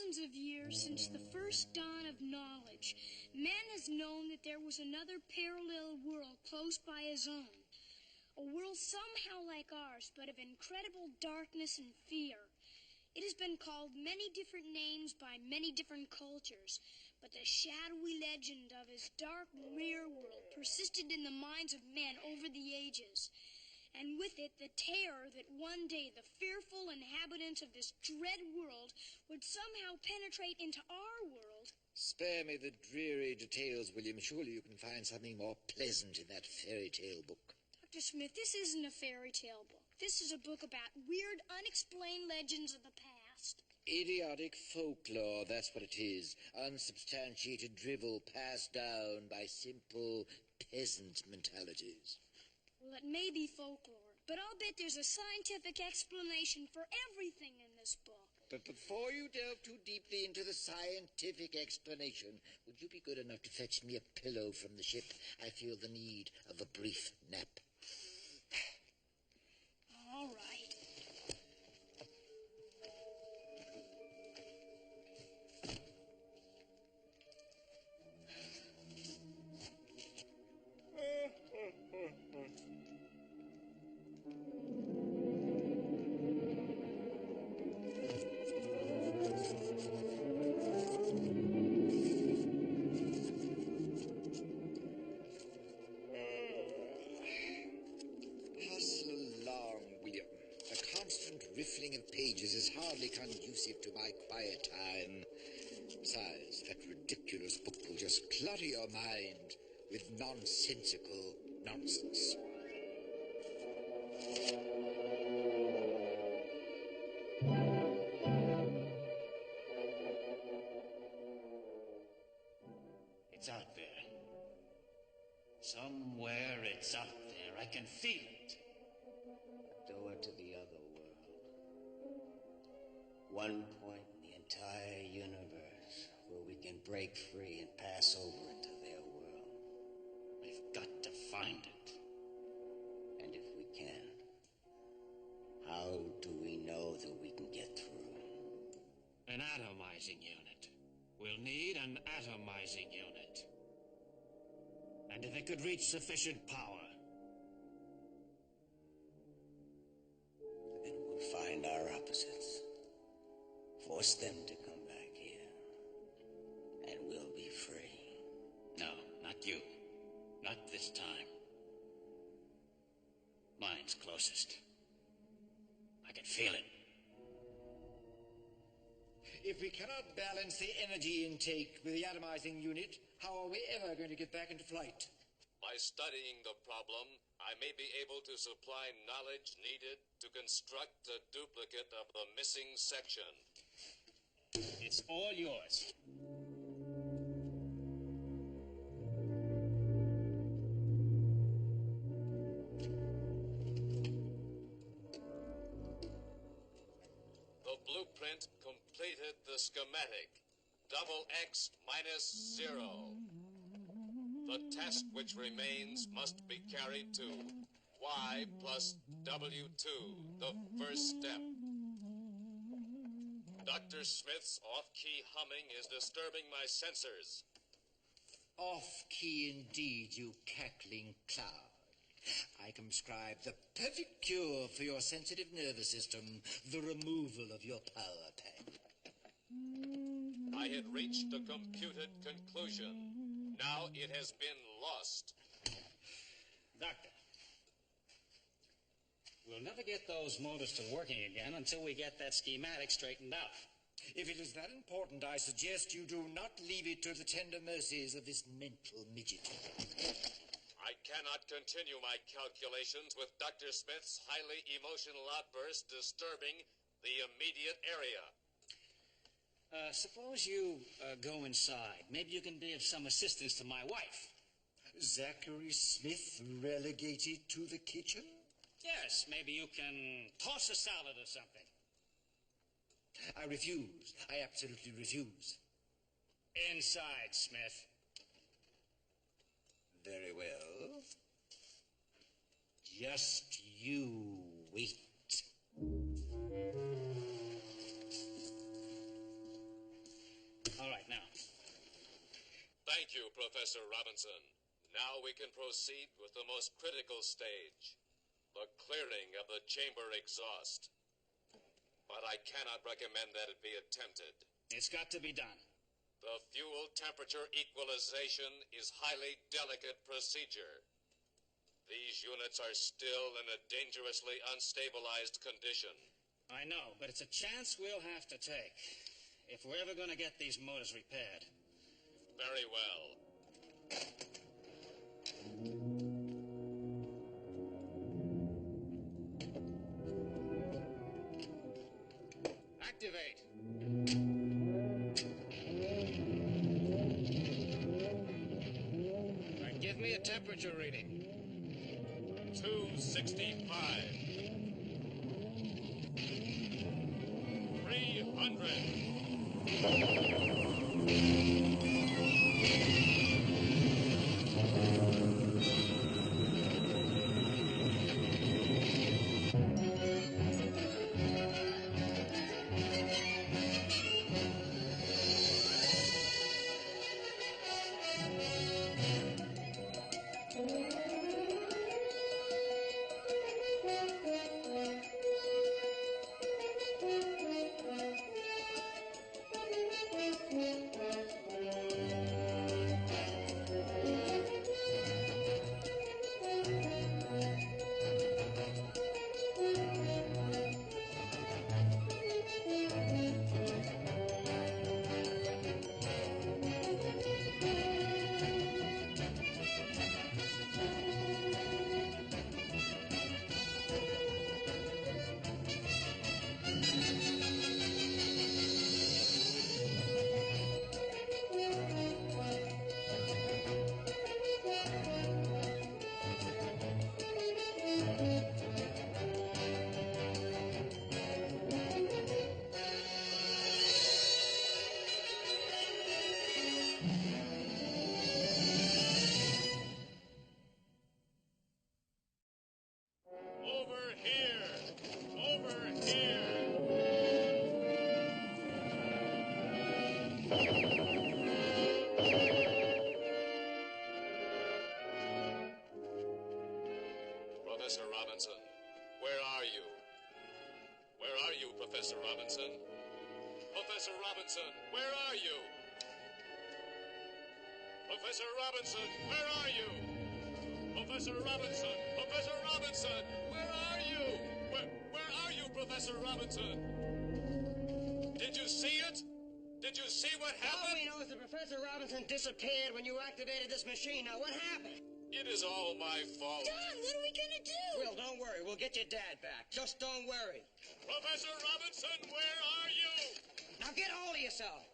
thousands of years since the first dawn of knowledge, man has known that there was another parallel world close by his own. A world somehow like ours, but of incredible darkness and fear. It has been called many different names by many different cultures, but the shadowy legend of his dark mirror world persisted in the minds of men over the ages. And with it, the terror that one day the fearful inhabitants of this dread world would somehow penetrate into our world. Spare me the dreary details, William. Surely you can find something more pleasant in that fairy tale book. Dr. Smith, this isn't a fairy tale book. This is a book about weird, unexplained legends of the past. Idiotic folklore, that's what it is. Unsubstantiated drivel passed down by simple peasant mentalities. Well, it may be folklore, but I'll bet there's a scientific explanation for everything in this book. But before you delve too deeply into the scientific explanation, would you be good enough to fetch me a pillow from the ship? I feel the need of a brief nap. All right. Hustle along, William. The constant riffling of pages is hardly conducive to my quiet time. Besides, that ridiculous book will just clutter your mind with nonsensical nonsense. It's out there. Somewhere it's out there. I can feel it. A door to the other world. One point in the entire universe where we can break free and pass over into their world. We've got to find it. And if we can, how do we know that we can get through? An atomizing unit. We'll need an atomizing unit. And if it could reach sufficient power, then we'll find our opposites. Force them to come back here. And we'll be free. no, not you. Not this time. Mine's closest. I can feel it. If we cannot balance the energy intake with the atomizing unit, how are we ever going to get back into flight? By studying the problem, I may be able to supply knowledge needed to construct a duplicate of the missing section. It's all yours. The blueprint completed the schematic. Double X minus 0. The test which remains must be carried to Y plus W2, the first step. Dr. Smith's off-key humming is disturbing my sensors. Off-key indeed, you cackling cloud. I can prescribe the perfect cure for your sensitive nervous system, the removal of your power pack. I had reached a computed conclusion. Now it has been lost. Doctor, we'll never get those motors to working again until we get that schematic straightened out. If it is that important, I suggest you do not leave it to the tender mercies of this mental midget. I cannot continue my calculations with Dr. Smith's highly emotional outburst disturbing the immediate area. Suppose you go inside. Maybe you can be of some assistance to my wife. Zachary Smith relegated to the kitchen? Yes, maybe you can toss a salad or something. I refuse. I absolutely refuse. Inside, Smith. Very well. Just you wait. you, Professor Robinson. Now we can proceed with the most critical stage, the clearing of the chamber exhaust. But I cannot recommend that it be attempted. It's got to be done. The fuel temperature equalization is highly delicate procedure. These units are still in a dangerously unstabilized condition. I know, but it's a chance we'll have to take if we're ever going to get these motors repaired. Very well. Activate. And give me a temperature reading. 265. 'Professor Robinson, where are you? Where are you, Professor Robinson? Professor Robinson, where are you? Professor Robinson, where are you? Professor Robinson, Professor Robinson, where are you? Where are you, Professor Robinson? Did you see it? Did you see what All happened? we know is that Professor Robinson disappeared when you activated this machine. Now, what happened? It is all my fault. Don, what are we gonna do? Will, don't worry. We'll get your dad back. Just don't worry. Professor Robinson, where are you? Now, get hold of yourself.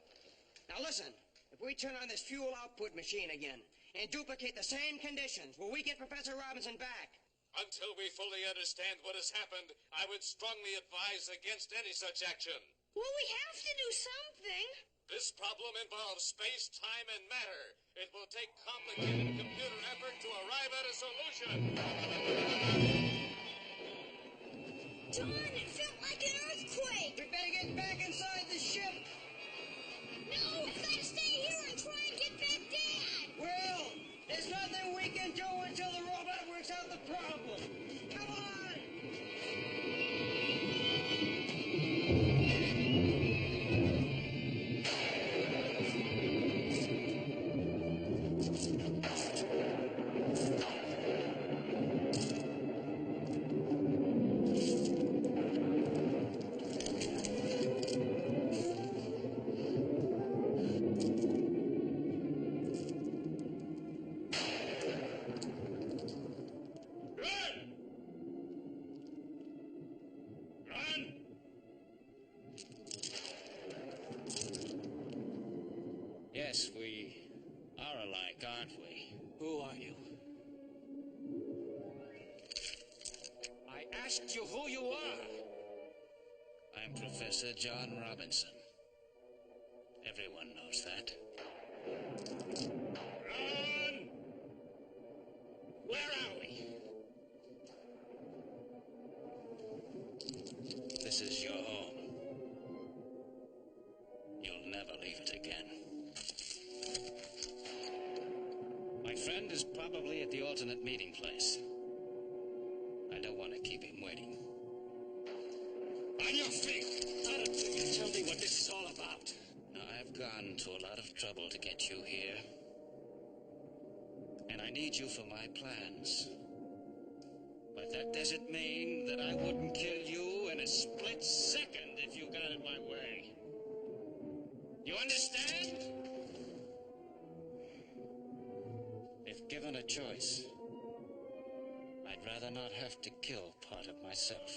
Now, listen. If we turn on this fuel output machine again and duplicate the same conditions, will we get Professor Robinson back? Until we fully understand what has happened, I would strongly advise against any such action. Well, we have to do something. This problem involves space, time, and matter. It will take complicated computer effort to arrive at a solution. Don, it felt like an earthquake. We better get back inside the ship. No, I've got to stay here and try and get back Dad. Will, there's nothing we can do until the robot works out the problem. Come on. Yes, we are alike, aren't we? Who are you? I asked you who you are. I'm Professor John Robinson. Everyone knows that. Run! Where are we? This is your home. You'll never leave it again. friend is probably at the alternate meeting place. I don't want to keep him waiting. On your feet! Tell me what this is all about. Now, I've gone to a lot of trouble to get you here. And I need you for my plans. But that doesn't mean that I wouldn't kill you in a split second if you got in my way. You understand? If given a choice, I'd rather not have to kill part of myself.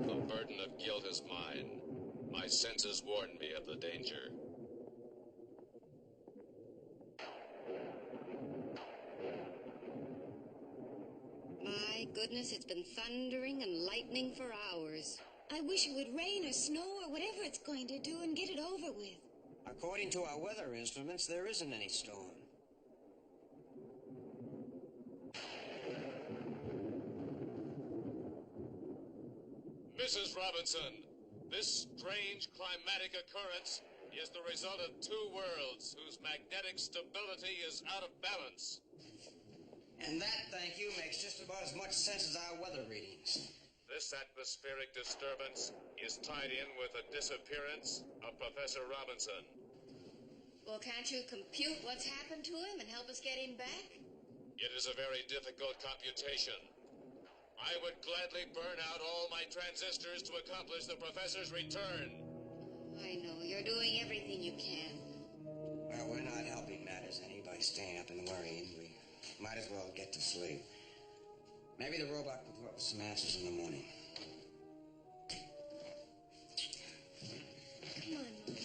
The burden of guilt is mine. My senses warn me of the danger. My goodness, it's been thundering and lightning for hours. I wish it would rain or snow or whatever it's going to do and get it over with. According to our weather instruments, there isn't any storm. Mrs. Robinson, this strange climatic occurrence is the result of two worlds whose magnetic stability is out of balance. And that, thank you, makes just about as much sense as our weather readings. This atmospheric disturbance is tied in with the disappearance of Professor Robinson. Well, can't you compute what's happened to him and help us get him back? It is a very difficult computation. I would gladly burn out all my transistors to accomplish the professor's return. I know, you're doing everything you can. Well, we're not helping matters any by staying up and worrying. We might as well get to sleep. Maybe the robot will come up with some answers in the morning. Come on, Mom.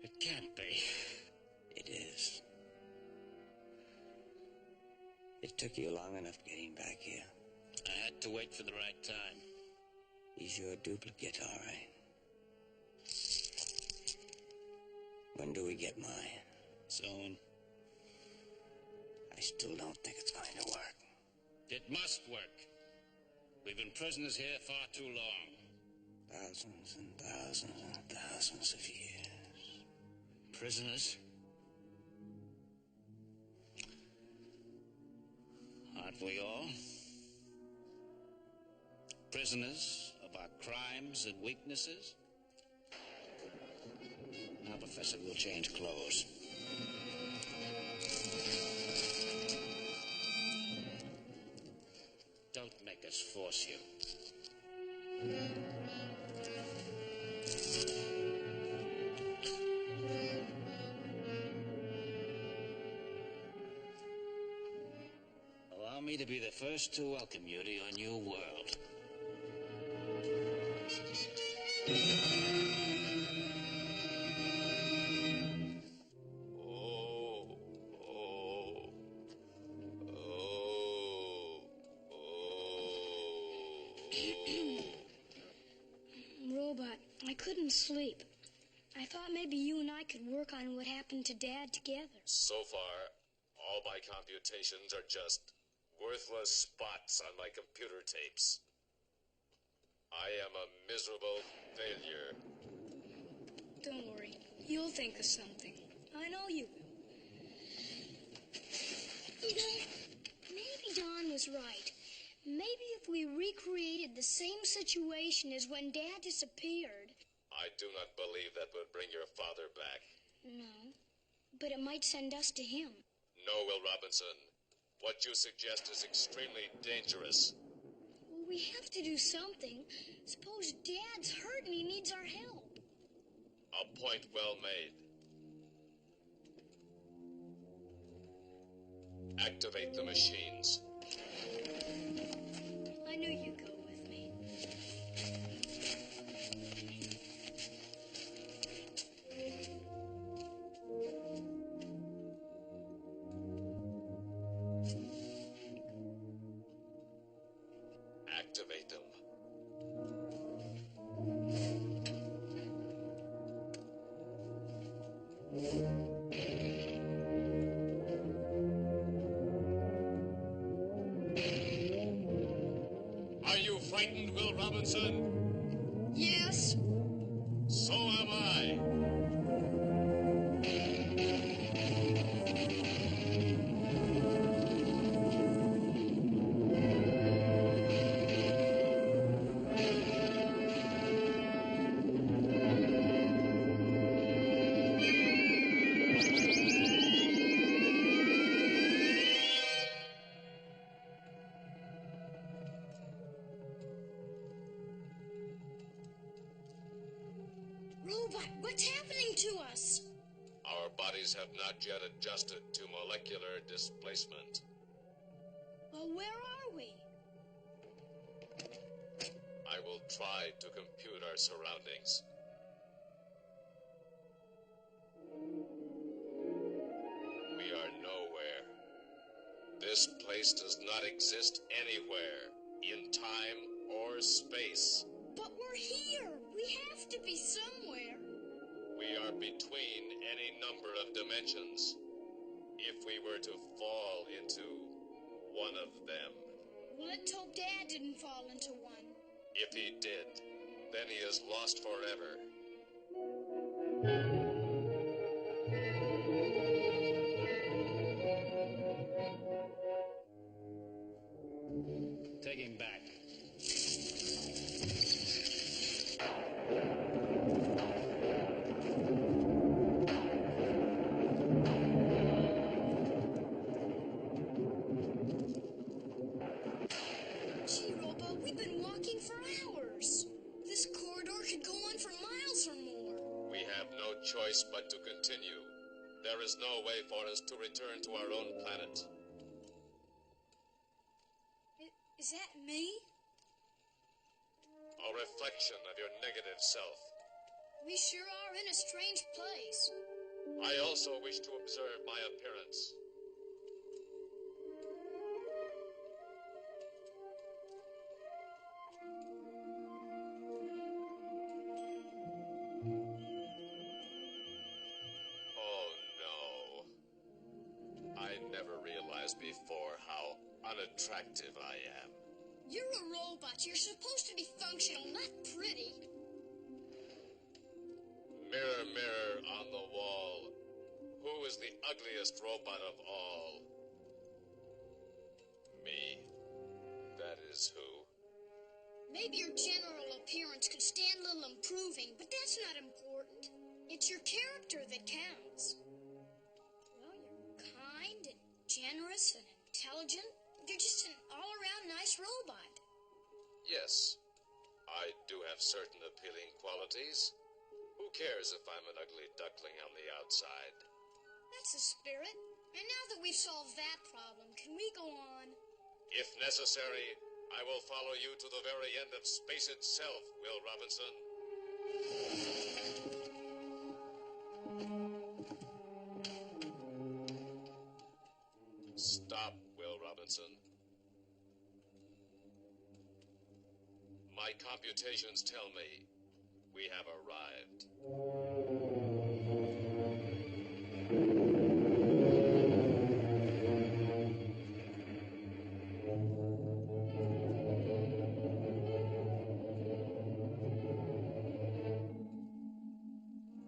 It can't be. It is. It took you long enough getting back here. I had to wait for the right time. He's your duplicate, all right. When do we get mine? Soon. I still don't think it's going to work. It must work. We've been prisoners here far too long. Thousands and thousands and thousands of years. Prisoners? Aren't we all? Prisoners of our crimes and weaknesses? Now, Professor, we'll change clothes. Don't make us force you. Allow me to be the first to welcome you to your new world. Robot, I couldn't sleep. I thought maybe you and I could work on what happened to Dad together. So far, all my computations are just worthless spots on my computer tapes. I am a miserable failure. Don't worry. You'll think of something. I know you will. You know, maybe Don was right. Maybe if we recreated the same situation as when Dad disappeared. I do not believe that would bring your father back. No, but it might send us to him. No, Will Robinson. What you suggest is extremely dangerous. Well, we have to do something. Suppose Dad's hurt and he needs our help. A point well made. Activate the machines. I knew you'd go with me. Activate them. Are you frightened, Will Robinson? Yes. So am I. Robot, what's happening to us? Our bodies have not yet adjusted to molecular displacement. Well, where are we? I will try to compute our surroundings. We are nowhere. This place does not exist anywhere, in time or space. But we're here. We have to be somewhere. We are between any number of dimensions. If we were to fall into one of them. Well, let's hope Dad didn't fall into one. If he did, then he is lost forever. Take him back. Gee, Robo, we've been walking for hours. This corridor could go on for miles or more. We have no choice but to continue. There is no way for us to return to our own planet. Is that me? A reflection of your negative self. We sure are in a strange place. I also wish to observe my appearance. Oh no. I never realized before how unattractive I am. You're a robot. You're supposed to be functional, not pretty. Mirror, mirror on the wall, who is the ugliest robot of all? Me. That is who. Maybe your general appearance could stand a little improving, but that's not important. It's your character that counts. Well, you're kind and generous and intelligent. You're just an all-around nice robot. Yes, I do have certain appealing qualities. Who cares if I'm an ugly duckling on the outside? That's the spirit. And now that we've solved that problem, can we go on? If necessary, I will follow you to the very end of space itself, Will Robinson. Stop, Will Robinson. My computations tell me we have arrived.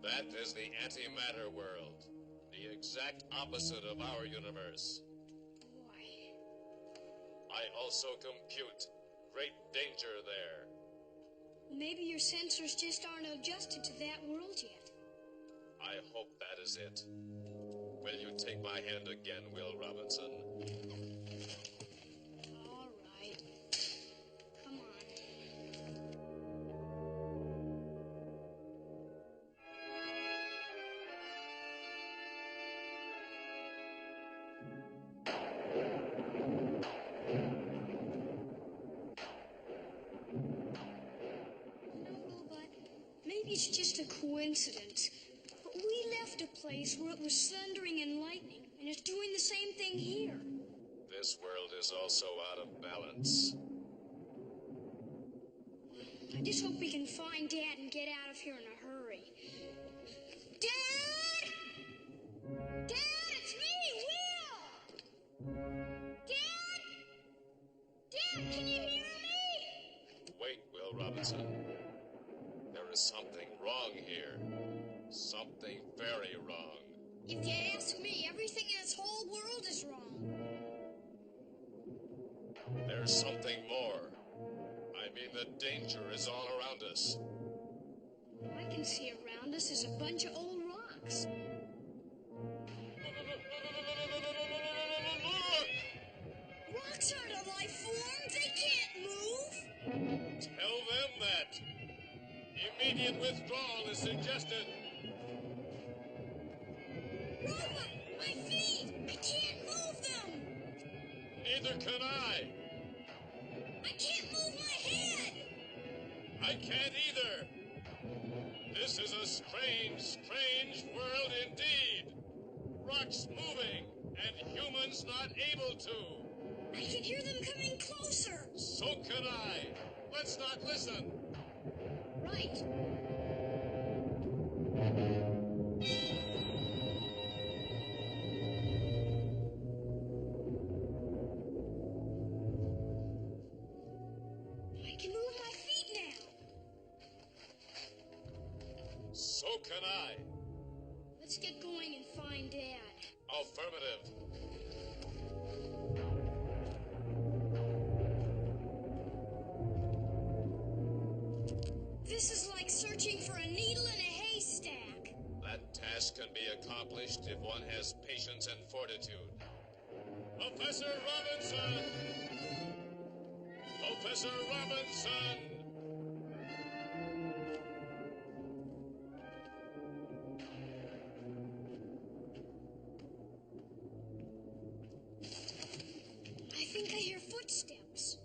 That is the antimatter world, the exact opposite of our universe. Boy. I also compute. Great danger there. Maybe your sensors just aren't adjusted to that world yet. I hope that is it. Will you take my hand again, Will Robinson? All right. Come on. Maybe it's just a coincidence, but we left a place where it was thundering and lightning, and it's doing the same thing here. This world is also out of balance. I just hope we can find Dad and get out of here in a hurry. Dad! Dad, it's me, Will! Dad? Dad, can you hear me? Wait, Will Robinson. There is something wrong here. Something very wrong. If you ask me, everything in this whole world is wrong. There's something more. I mean, the danger is all around us. All I can see around us is a bunch of old rocks. Rocks aren't a life form. They can't move. Tell them that. Immediate withdrawal is suggested. Robot, my feet! I can't move them! Neither can I. I can't move my head! I can't either. This is a strange, strange world indeed. Rocks moving, and humans not able to. I can hear them coming closer! So can I. Let's not listen. Right. I can move my feet now. So can I. Let's get going and find Dad. Affirmative. This is like searching for a needle in a haystack. That task can be accomplished if one has patience and fortitude. Professor Robinson! Professor Robinson! I think I hear footsteps.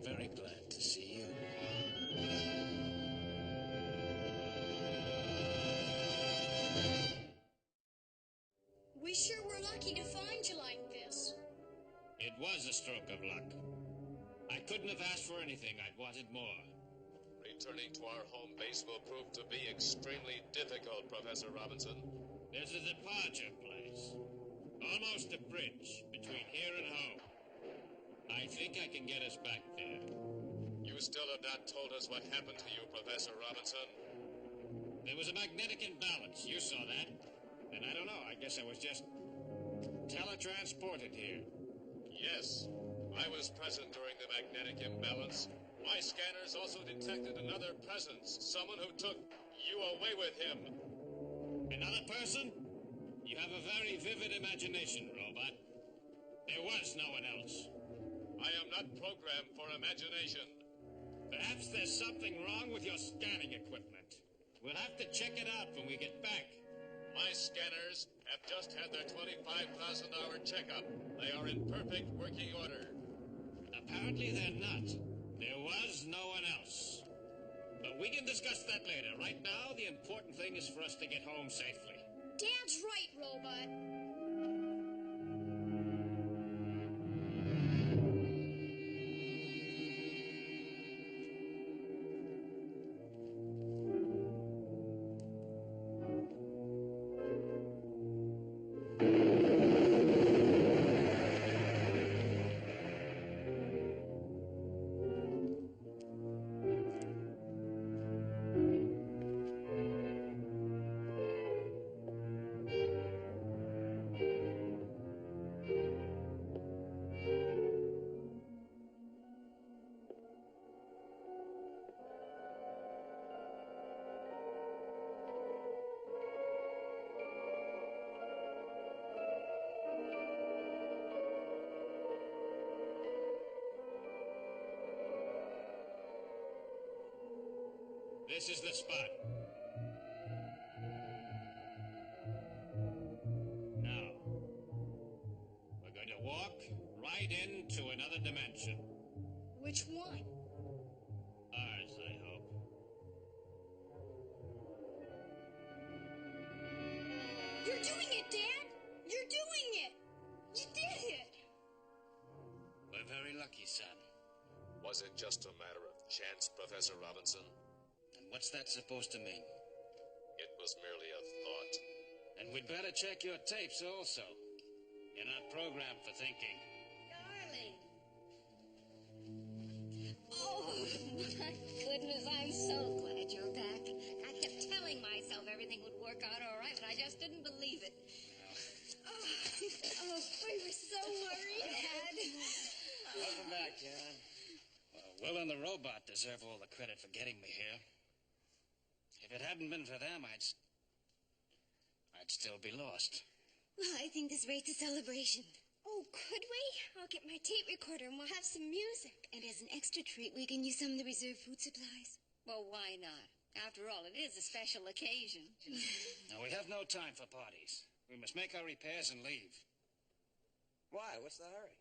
Very glad to see you. We sure were lucky to find you like this. It was a stroke of luck. I couldn't have asked for anything. I'd wanted more. Returning to our home base will prove to be extremely difficult, Professor Robinson. There's a departure place. Almost a bridge between here and home. I think I can get us back there. You still have not told us what happened to you, Professor Robinson. There was a magnetic imbalance. You saw that. And I don't know, I guess I was just teletransported here. Yes, I was present during the magnetic imbalance. My scanners also detected another presence, someone who took you away with him. Another person? You have a very vivid imagination, robot. There was no one else. I am not programmed for imagination. Perhaps there's something wrong with your scanning equipment. We'll have to check it out when we get back. My scanners have just had their 25,000-hour checkup. They are in perfect working order. Apparently they're not. There was no one else. But we can discuss that later. Right now, the important thing is for us to get home safely. Dad's right, Robot. This is the spot. Now, we're going to walk right into another dimension. Which one? Ours, I hope. You're doing it, Dad! You're doing it! You did it! We're very lucky, son. Was it just a matter of chance, Professor Robinson? And what's that supposed to mean? It was merely a thought. And we'd better check your tapes also. You're not programmed for thinking. Darling. Oh, my goodness, I'm so glad you're back. I kept telling myself everything would work out all right, but I just didn't believe it. Oh, we were so worried, Dad. Welcome back, John. Well, Will and the robot deserve all the credit for getting me here. If it hadn't been for them, I'd still be lost. Well, I think this rates a celebration. Oh, could we? I'll get my tape recorder and we'll have some music. And as an extra treat, we can use some of the reserve food supplies. Well, why not? After all, it is a special occasion. Now, we have no time for parties. We must make our repairs and leave. Why? What's the hurry?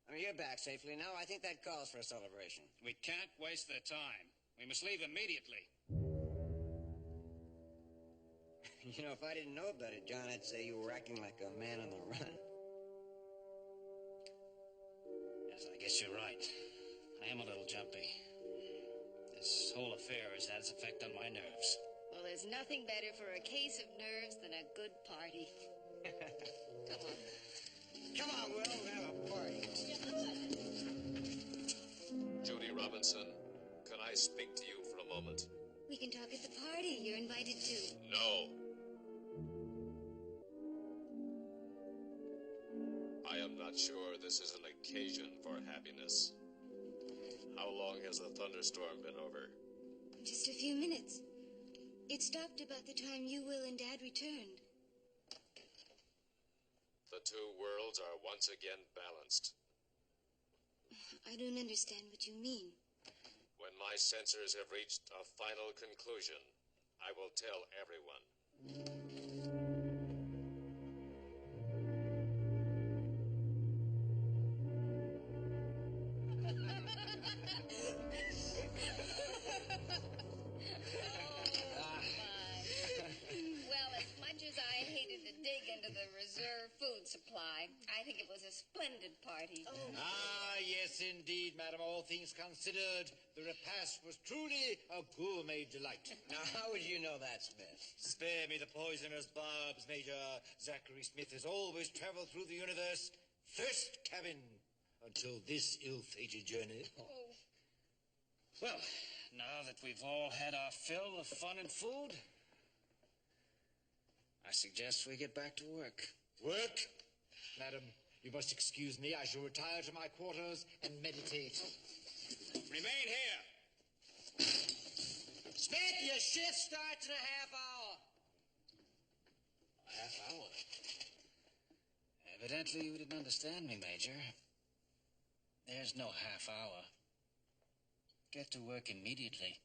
I mean, you're back safely now. I think that calls for a celebration. We can't waste their time. We must leave immediately. You know, if I didn't know about it, John, I'd say you were acting like a man on the run. Yes, I guess you're right. I am a little jumpy. This whole affair has had its effect on my nerves. Well, there's nothing better for a case of nerves than a good party. Come on. Come on, Will, we'll have a party. Judy Robinson, can I speak to you for a moment? We can talk at the party. You're invited too. No. I am not sure this is an occasion for happiness. How long has the thunderstorm been over? Just a few minutes. It stopped about the time you, Will, and Dad returned. The two worlds are once again balanced. I don't understand what you mean. When my sensors have reached a final conclusion, I will tell everyone. Well, as much as I hated to dig into the reserve food supply, I think it was a splendid party. Ah, yes, indeed, madam. All things considered, the repast was truly a gourmet delight. Now, how would you know that, Smith? Spare me the poisonous barbs, Major. Zachary Smith has always traveled through the universe first cabin until this ill-fated journey. Well, now that we've all had our fill of fun and food, I suggest we get back to work. Work? Madam, you must excuse me. I shall retire to my quarters and meditate. Remain here. Smith, your shift starts in a half hour. A half hour? Evidently you didn't understand me, Major. There's no half hour. get to work immediately.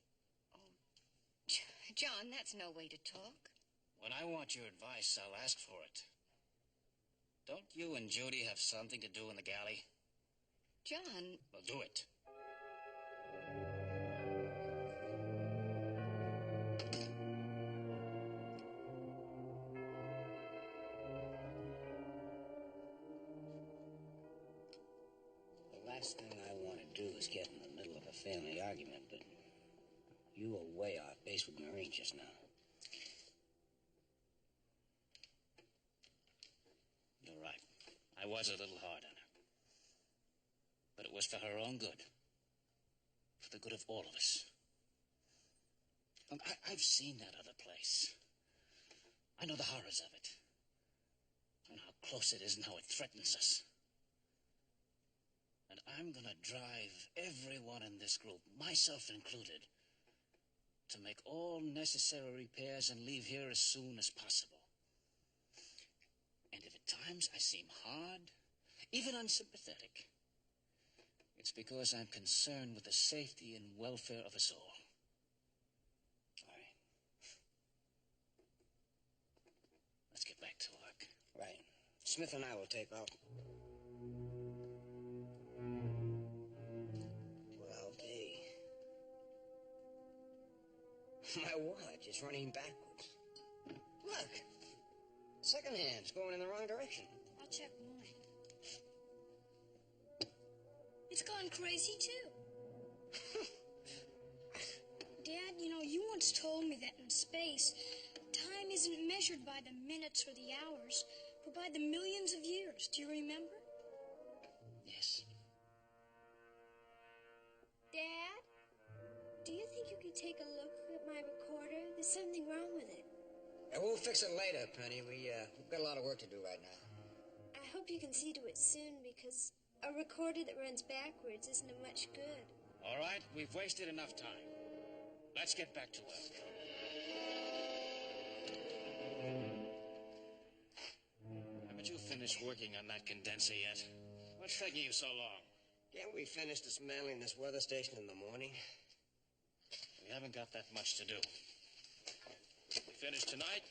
John, that's no way to talk. When I want your advice, I'll ask for it. Don't you and Judy have something to do in the galley? John... Well, do it. The last thing I want to do is get in the middle of a family argument, but you were way off base with Maureen just now. You're right. I was a little hard on her. But it was for her own good. For the good of all of us. Look, I've seen that other place. I know the horrors of it. I know how close it is and how it threatens us. And I'm gonna drive everyone in this group, myself included, to make all necessary repairs and leave here as soon as possible. And if at times I seem hard, even unsympathetic, it's because I'm concerned with the safety and welfare of us all. All right. Let's get back to work. Right. Smith and I will take off. Well, my watch is running backwards. Look. Second hand's going in the wrong direction. I'll check mine. It's gone crazy, too. Dad, you once told me that in space, time isn't measured by the minutes or the hours, but by the millions of years. Do you remember? Yes. Dad? Do you think you could take a look at my recorder? There's something wrong with it. Yeah, we'll fix it later, Penny. We've got a lot of work to do right now. I hope you can see to it soon, because a recorder that runs backwards isn't much good. All right, we've wasted enough time. Let's get back to work. Haven't you finished working on that condenser yet? What's taking you so long? Can't we finish dismantling this weather station in the morning? We haven't got that much to do. If we finish tonight,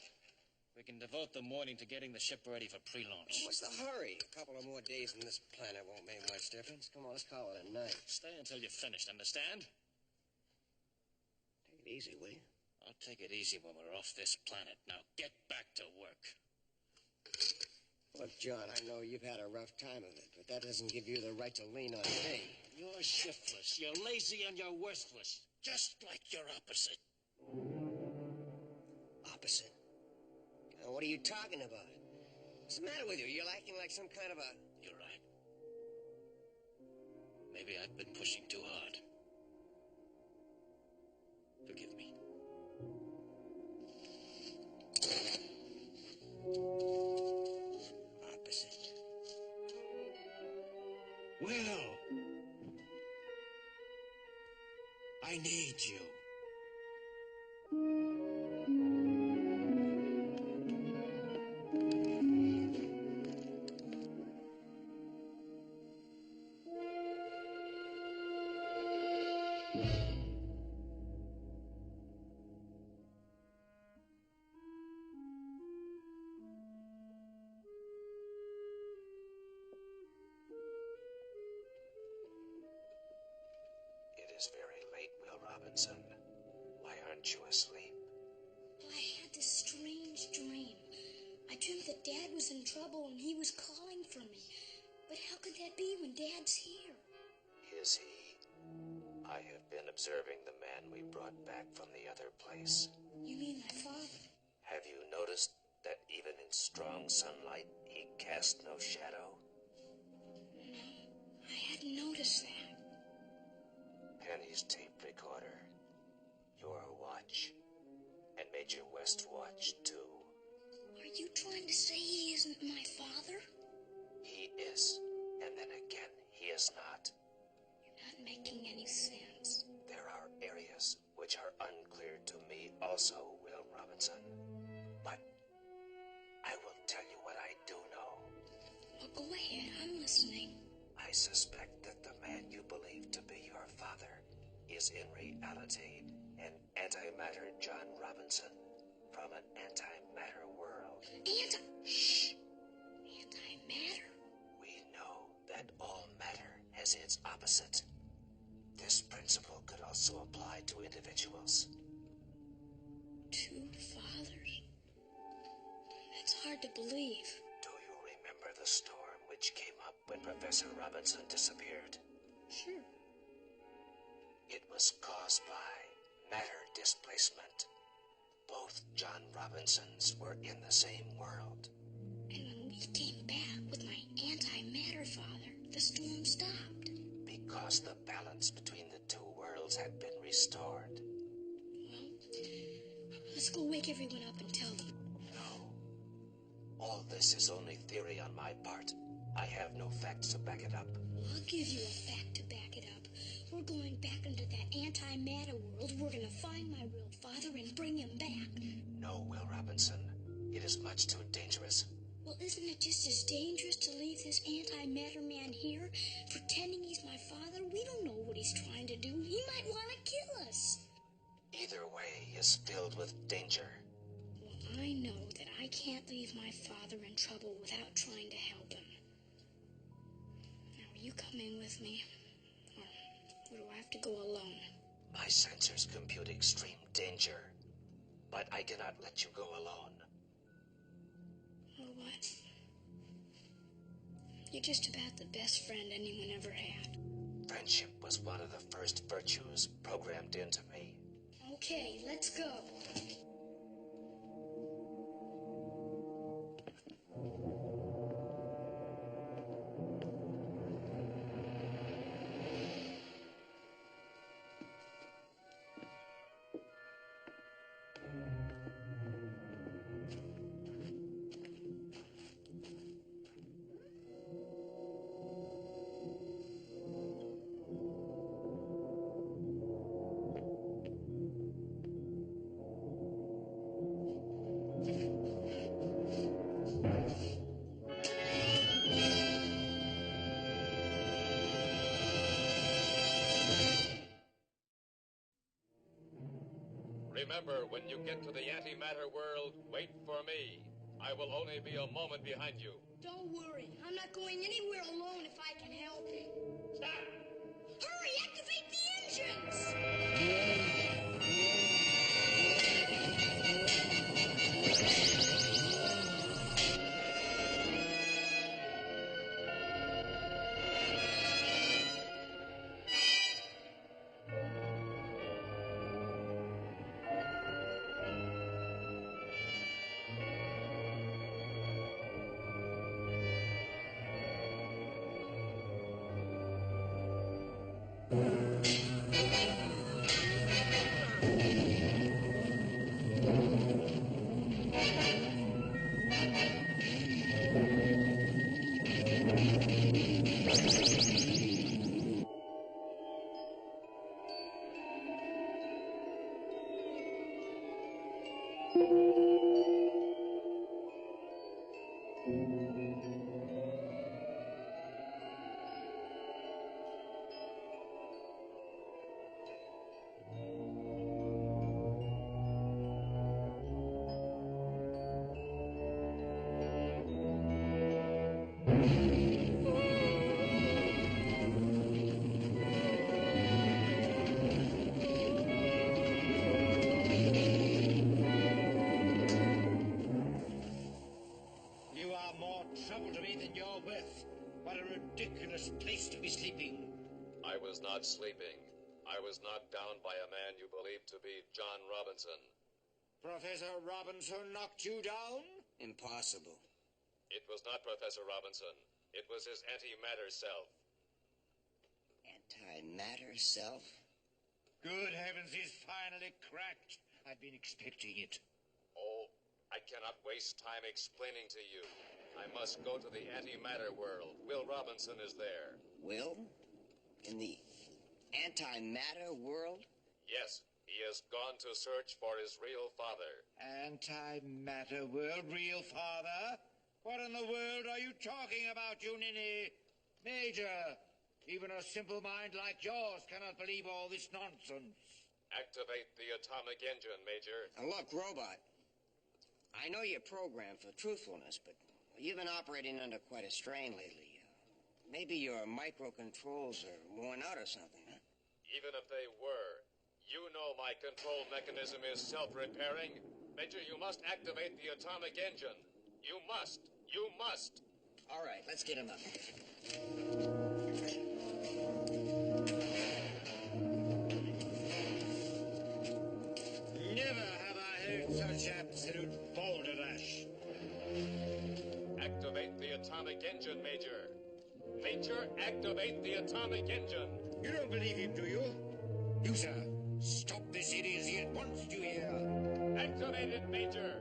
we can devote the morning to getting the ship ready for pre-launch. What's the hurry? A couple of more days on this planet won't make much difference. Come on, let's call it a night. Stay until you're finished, understand? Take it easy, will you? I'll take it easy when we're off this planet. Now get back to work. Look, John, I know you've had a rough time of it, but that doesn't give you the right to lean on me. You're shiftless, you're lazy, and you're worthless. Just like your opposite. Opposite? Now, what are you talking about? What's the matter with you? You're acting like some kind of a... You're right. Maybe I've been pushing too hard. Forgive me. Opposite. Will! I need you. It is very late, Will Robinson. Why aren't you asleep? I had this strange dream. I dreamt that Dad was in trouble and he was calling for me. But how could that be when Dad's here? Is he? I have been observing the man we brought back from the other place. You mean my father? Have you noticed that even in strong sunlight, he cast no shadow? No, I hadn't noticed that. Penny's tape recorder, your watch, and Major West's watch, too. Are you trying to say he isn't my father? He is, and then again, he is not. You're not making any sense. There are areas which are unclear to me also, Will Robinson. But I will tell you what I do know. Well, go ahead, I'm listening. I suspect that the man you believe to be your father is was in reality an antimatter John Robinson from an antimatter world. Shh! Antimatter? We know that all matter has its opposite. This principle could also apply to individuals. Two fathers? That's hard to believe. Do you remember the storm which came up when Professor Robinson disappeared? Sure. It was caused by matter displacement. Both John Robinsons were in the same world. And when we came back with my antimatter father, the storm stopped. Because the balance between the two worlds had been restored. Well, let's go wake everyone up and tell them. No. All this is only theory on my part. I have no facts to back it up. I'll give you a fact to back it up. We're going back into that antimatter world. We're going to find my real father and bring him back. No, Will Robinson. It is much too dangerous. Well, isn't it just as dangerous to leave this antimatter man here, pretending he's my father? We don't know what he's trying to do. He might want to kill us. Either way is filled with danger. Well, I know that I can't leave my father in trouble without trying to help him. Now, are you coming with me? Or do I have to go alone? My sensors compute extreme danger, but I cannot let you go alone. Well, what? You're just about the best friend anyone ever had. Friendship was one of the first virtues programmed into me. Okay, let's go. Remember, when you get to the antimatter world, wait for me. I will only be a moment behind you. Don't worry. I'm not going anywhere alone if I can help it. Stop! Hurry, activate the engines! I was not sleeping. I was knocked down by a man you believe to be John Robinson. Professor Robinson knocked you down? Impossible. It was not Professor Robinson. It was his antimatter self. Antimatter self? Good heavens, he's finally cracked. I've been expecting it. Oh, I cannot waste time explaining to you. I must go to the antimatter world. Will Robinson is there. Will? In the antimatter world? Yes, he has gone to search for his real father. Antimatter world, real father? What in the world are you talking about, you ninny? Major, Even a simple mind like yours cannot believe all this nonsense. Activate the atomic engine, Major. Now look, Robot, I know you're programmed for truthfulness, but you've been operating under quite a strain lately. Maybe your microcontrols are worn out or something, huh? Even if they were, you know my control mechanism is self-repairing. Major, you must activate the atomic engine. You must. You must. All right, let's get him up. Never have I heard such absolute balderdash. Activate the atomic engine, Major. Major, activate the atomic engine. You don't believe him, do you? You, sir, stop this idiocy at once, do you hear? Activate it, Major.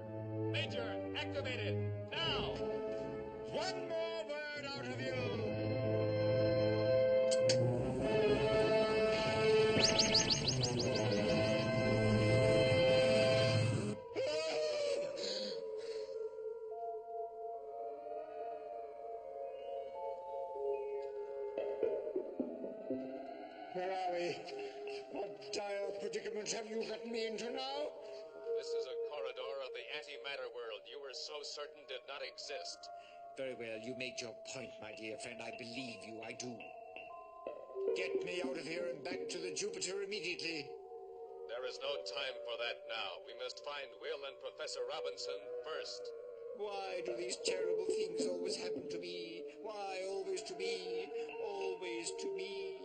Major, activate it. Now. One more word out of you. Where are we? What dire predicament have you gotten me into now? This is a corridor of the antimatter world you were so certain did not exist. Very well, you made your point, my dear friend. I believe you, I do. Get me out of here and back to the Jupiter immediately. There is no time for that now. We must find Will and Professor Robinson first. Why do these terrible things always happen to me? Why always to me? Always to me?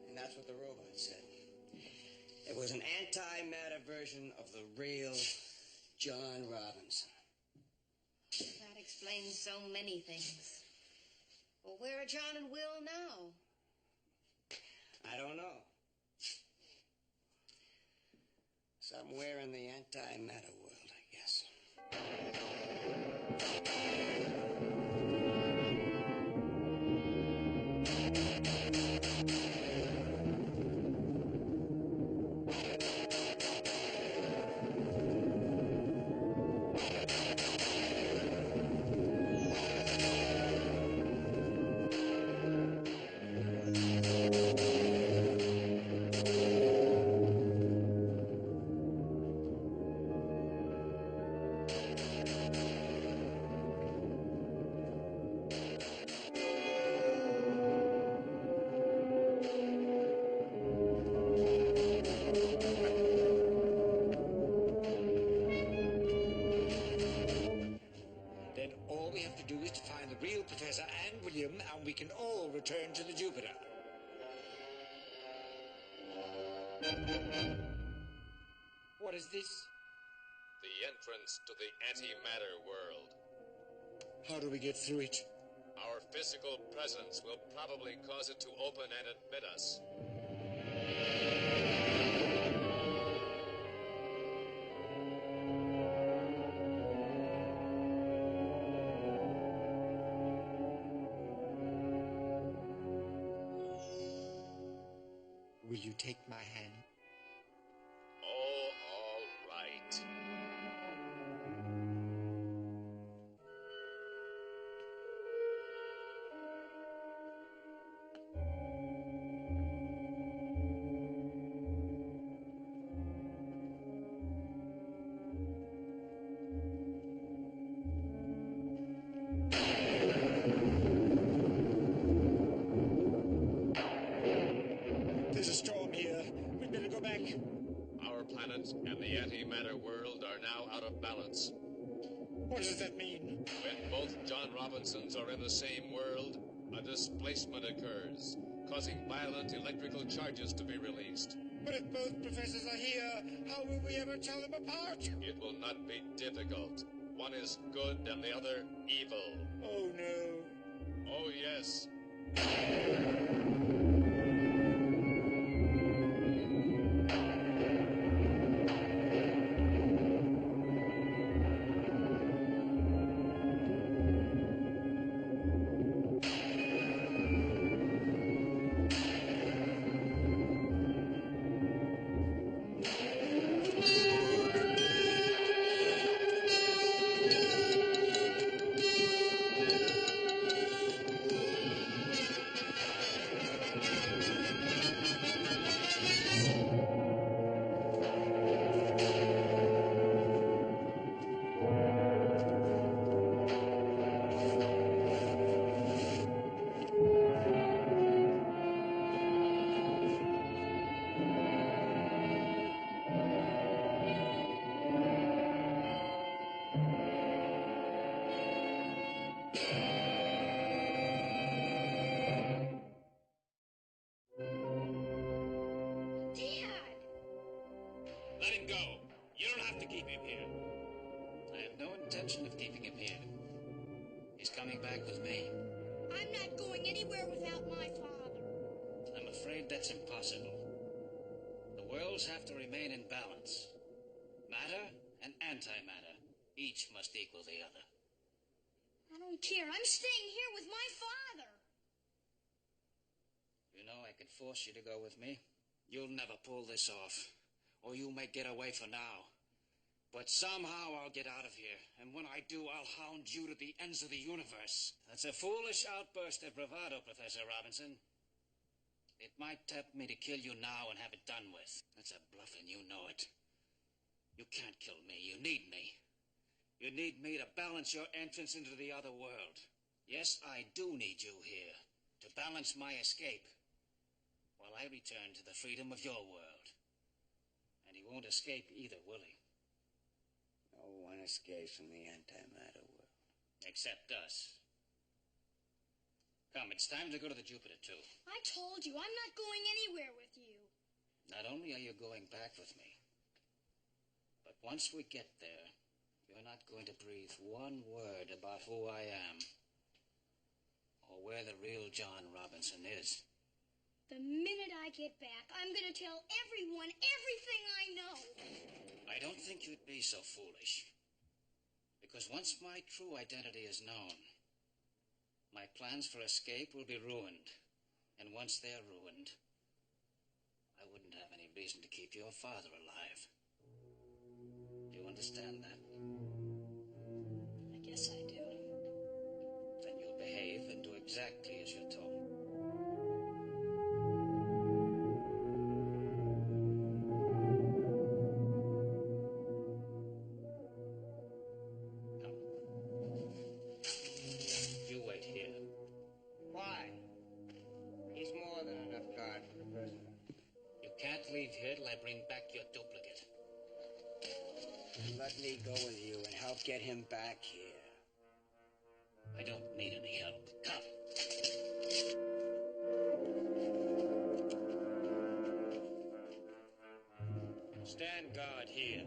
And that's what the robot said. It was an antimatter version of the real John Robinson. That explains so many things. Well, where are John and Will now? I don't know. Somewhere in the antimatter world, I guess. Then all we have to do is to find the real Professor and William, and we can all return to the Jupiter. What is this? The entrance to the antimatter world. How do we get through it? Our physical presence will probably cause it to open and admit us. Will you take my hand? Oh, all right. There's a storm here. We'd better go back. Our planet and the antimatter world are now out of balance. What does that mean? When both John Robinsons are in the same world, a displacement occurs, causing violent electrical charges to be released. But if both professors are here, how will we ever tell them apart? It will not be difficult. One is good and the other evil. Oh, no. Oh, yes. him here. I have no intention of keeping him here. He's coming back with me. I'm not going anywhere without my father. I'm afraid that's impossible. The worlds have to remain in balance. Matter and antimatter. Each must equal the other. I don't care. I'm staying here with my father. You know, I could force you to go with me. You'll never pull this off. Or you may get away for now. But somehow I'll get out of here. And when I do, I'll hound you to the ends of the universe. That's a foolish outburst of bravado, Professor Robinson. It might tempt me to kill you now and have it done with. That's a bluff, and you know it. You can't kill me. You need me. You need me to balance your entrance into the other world. Yes, I do need you here to balance my escape while I return to the freedom of your world. And he won't escape either, will he? No one escapes from the antimatter world. Except us. Come, it's time to go to the Jupiter, too. I told you, I'm not going anywhere with you. Not only are you going back with me, but once we get there, you're not going to breathe one word about who I am or where the real John Robinson is. The minute I get back, I'm going to tell everyone everything I know. I don't think you'd be so foolish. Because once my true identity is known, my plans for escape will be ruined. And once they're ruined, I wouldn't have any reason to keep your father alive. Do you understand that? I guess I do. Then you'll behave and do exactly as you're told. Come. You wait here. Why? He's more than enough guard for the prisoner. You can't leave here till I bring back your duplicate. Let me go with you and help get him back here. I don't need any help. Come. Stand guard here.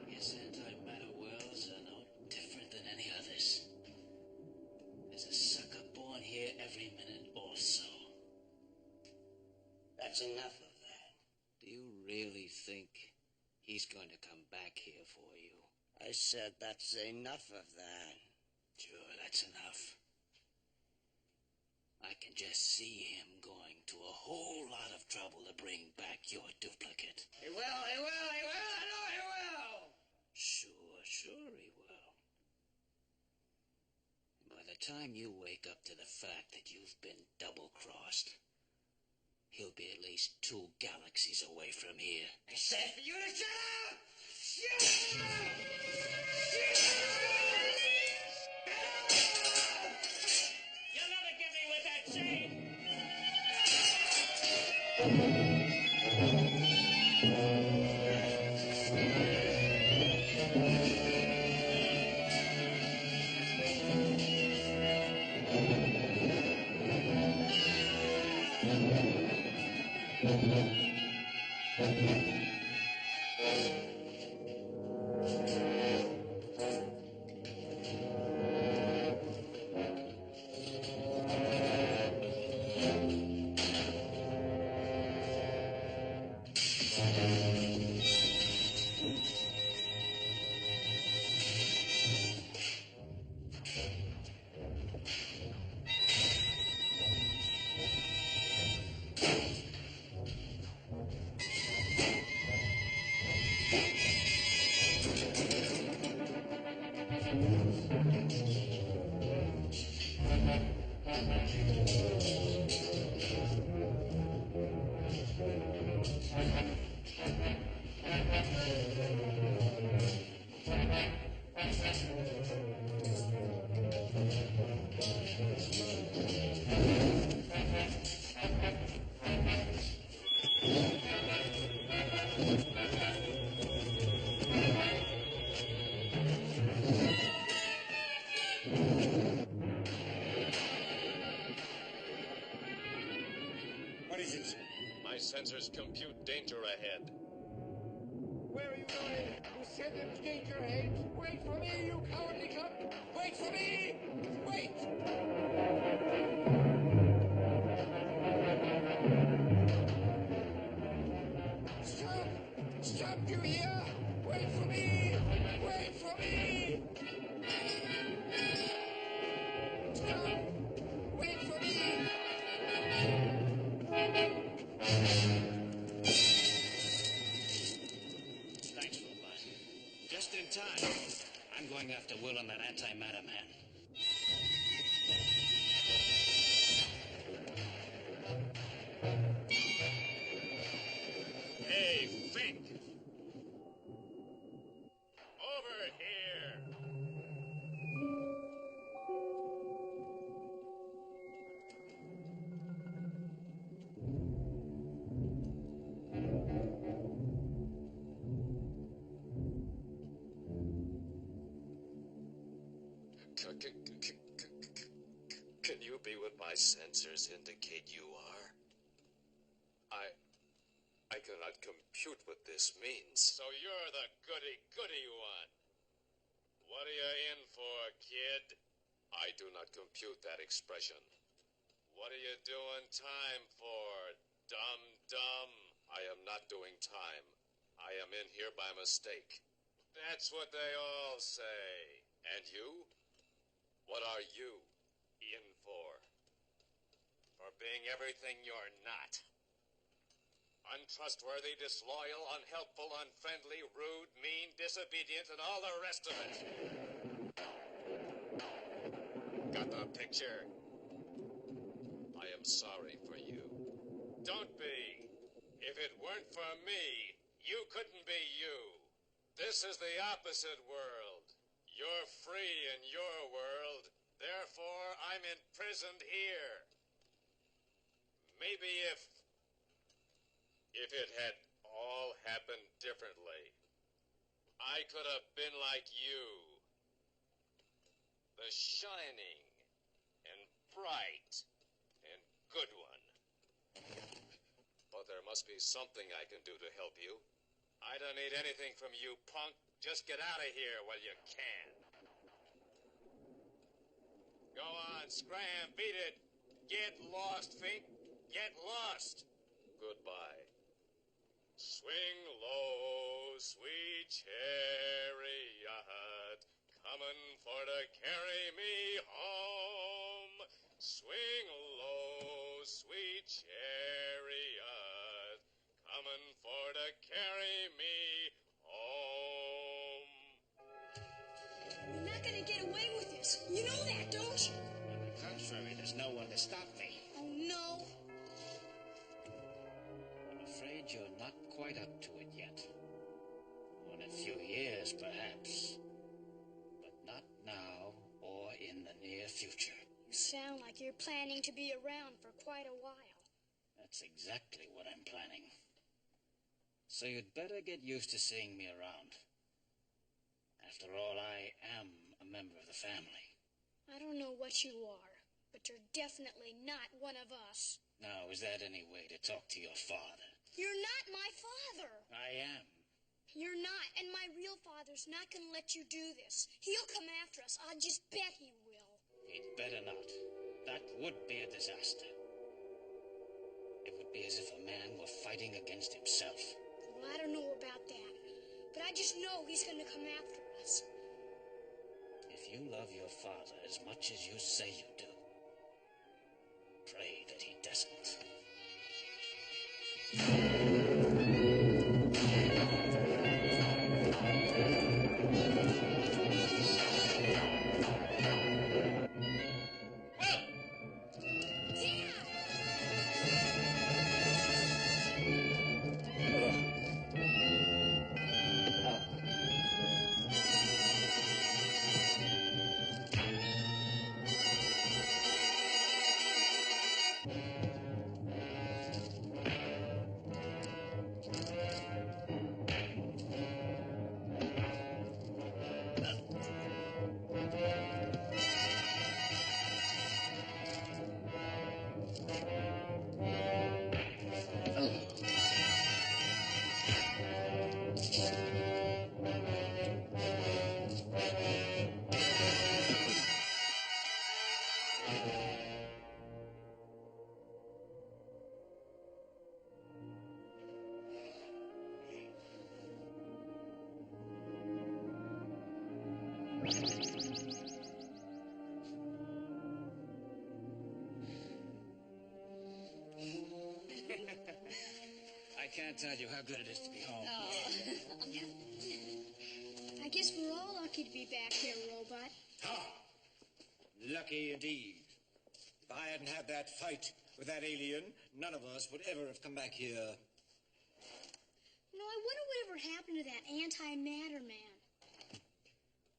His antimatter worlds are no different than any others. There's a sucker born here every minute or so. That's enough of that. Do you really think he's going to come back here for you? I said that's enough of that. Sure, that's enough. I can just see him going to a whole lot of trouble to bring back your duplicate. He will, he will, he will, I know he will! Sure he will. By the time you wake up to the fact that you've been double-crossed, he'll be at least 2 galaxies away from here. I said for you to shut up! Shut up! You'll never get me with that chain! What is it? My sensors compute danger ahead. Where are you going? You said there was danger ahead. Wait for me, you cowardly club! Wait for me! Wait! Stop! Stop, you hear? Wait for me! Wait for me! Stop! Wait for me! Thanks, Robot. Just in time. I'm going after Will and that antimatter man. Hey, Fink! Over here! Can you be what my sensors indicate you are? I cannot compute what this means. So you're the goody-goody one. What are you in for, kid? I do not compute that expression. What are you doing time for, dum-dum? I am not doing time. I am in here by mistake. That's what they all say. And you? What are you in for? For being everything you're not. Untrustworthy, disloyal, unhelpful, unfriendly, rude, mean, disobedient, and all the rest of it. Got the picture? I am sorry for you. Don't be. If it weren't for me, you couldn't be you. This is the opposite world. You're free in your world. Therefore, I'm imprisoned here. Maybe if it had all happened differently, I could have been like you. The shining and bright and good one. But there must be something I can do to help you. I don't need anything from you, punk. Just get out of here while you can. Go on, scram, beat it. Get lost, Fink. Get lost. Goodbye. Swing low, sweet chariot, coming for to carry me home. Swing low, sweet chariot, coming for to carry me home. You're not gonna get away with this. You know that, don't you? On the contrary, there's no one to stop me. Oh, no. I'm afraid you're not quite up to it yet. In a few years, perhaps. But not now or in the near future. You sound like you're planning to be around for quite a while. That's exactly what I'm planning. So you'd better get used to seeing me around. After all, I am a member of the family. I don't know what you are, but you're definitely not one of us. Now, is that any way to talk to your father? You're not my father. I am. You're not, and my real father's not going to let you do this. He'll come after us. I'll just bet he will. He'd better not. That would be a disaster. It would be as if a man were fighting against himself. Well, I don't know about that, but I just know he's going to come after us. If you love your father as much as you say you do, pray that he doesn't. I can't tell you how good it is to be home. Oh. I guess we're all lucky to be back here, Robot. Ha! Lucky indeed. If I hadn't had that fight with that alien, none of us would ever have come back here. You know, I wonder whatever happened to that antimatter man.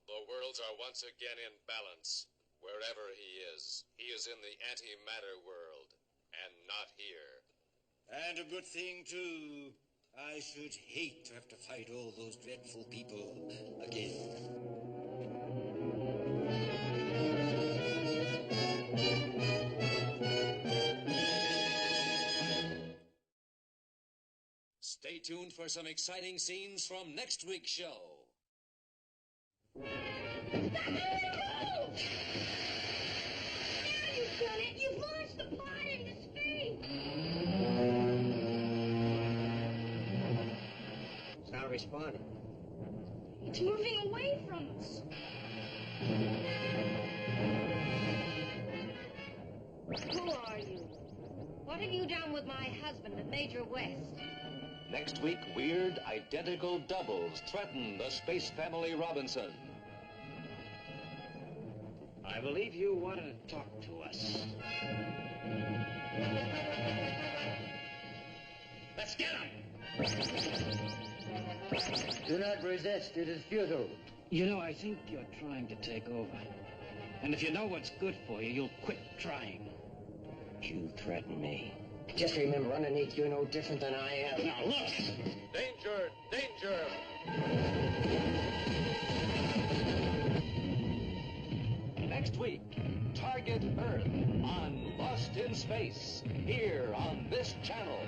The worlds are once again in balance. Wherever he is in the antimatter world, and not here. And a good thing, too. I should hate to have to fight all those dreadful people again. Stay tuned for some exciting scenes from next week's show. You've done it! You've launched the pod into space! It's not responding. It's moving away from us. Who are you? What have you done with my husband, Major West? Next week, weird identical doubles threaten the space family Robinson. I believe you wanted to talk to us. Let's get him! Do not resist. It is futile. You know, I think you're trying to take over. And if you know what's good for you, you'll quit trying. You threaten me. Just remember, underneath, you're no different than I am. Now, look! Danger! Danger! Next week, Target Earth on Lost in Space, here on this channel.